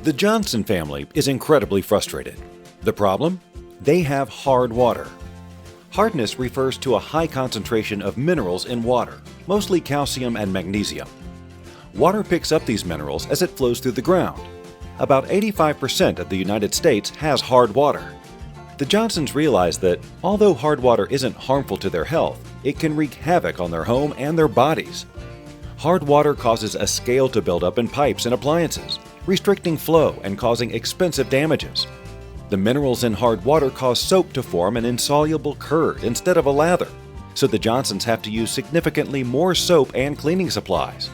The Johnson family is incredibly frustrated. The problem? They have hard water. Hardness refers to a high concentration of minerals in water, mostly calcium and magnesium. Water picks up these minerals as it flows through the ground. About 85% of the United States has hard water. The Johnsons realize that, although hard water isn't harmful to their health, it can wreak havoc on their home and their bodies. Hard water causes a scale to build up in pipes and appliances, restricting flow and causing expensive damages. The minerals in hard water cause soap to form an insoluble curd instead of a lather, so the Johnsons have to use significantly more soap and cleaning supplies.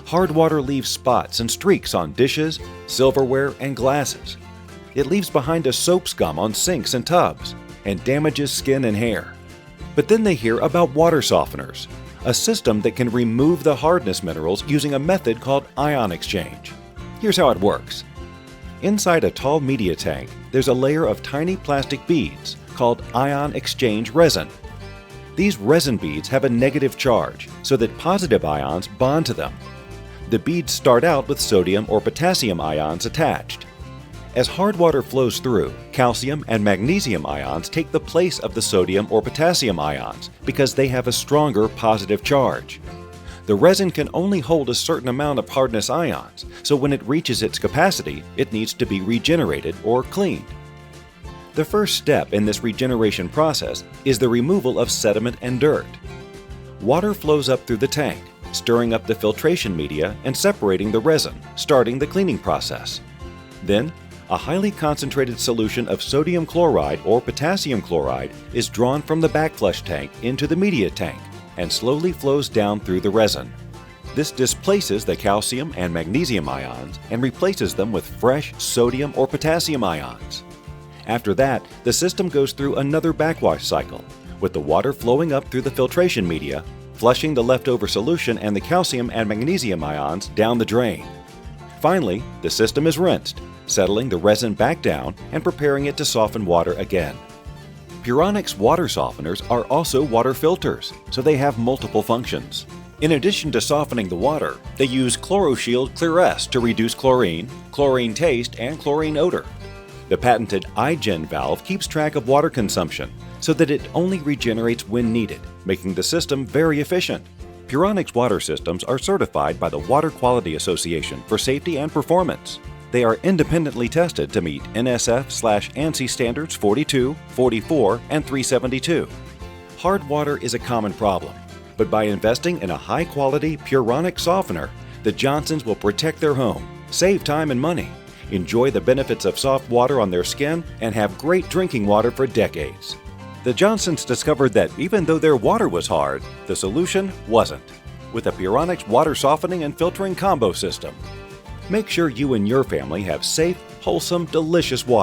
Hard water leaves spots and streaks on dishes, silverware, and glasses. It leaves behind a soap scum on sinks and tubs, and damages skin and hair. But then they hear about water softeners, a system that can remove the hardness minerals using a method called ion exchange. Here's how it works. Inside a tall media tank, there's a layer of tiny plastic beads called ion exchange resin. These resin beads have a negative charge so that positive ions bond to them. The beads start out with sodium or potassium ions attached. As hard water flows through, calcium and magnesium ions take the place of the sodium or potassium ions because they have a stronger positive charge. The resin can only hold a certain amount of hardness ions, so when it reaches its capacity, it needs to be regenerated or cleaned. The first step in this regeneration process is the removal of sediment and dirt. Water flows up through the tank, stirring up the filtration media and separating the resin, starting the cleaning process. Then, a highly concentrated solution of sodium chloride or potassium chloride is drawn from the backflush tank into the media tank and slowly flows down through the resin. This displaces the calcium and magnesium ions and replaces them with fresh sodium or potassium ions. After that, the system goes through another backwash cycle, with the water flowing up through the filtration media, flushing the leftover solution and the calcium and magnesium ions down the drain. Finally, the system is rinsed, settling the resin back down and preparing it to soften water again. Puronics water softeners are also water filters, so they have multiple functions. In addition to softening the water, they use ChloroShield Clear S to reduce chlorine, chlorine taste, and chlorine odor. The patented iGen valve keeps track of water consumption so that it only regenerates when needed, making the system very efficient. Puronics water systems are certified by the Water Quality Association for safety and performance. They are independently tested to meet NSF/ANSI standards 42, 44, and 372. Hard water is a common problem, but by investing in a high-quality Puronics softener, the Johnsons will protect their home, save time and money, enjoy the benefits of soft water on their skin, and have great drinking water for decades. The Johnsons discovered that even though their water was hard, the solution wasn't, with a Puronics water softening and filtering combo system. Make sure you and your family have safe, wholesome, delicious water.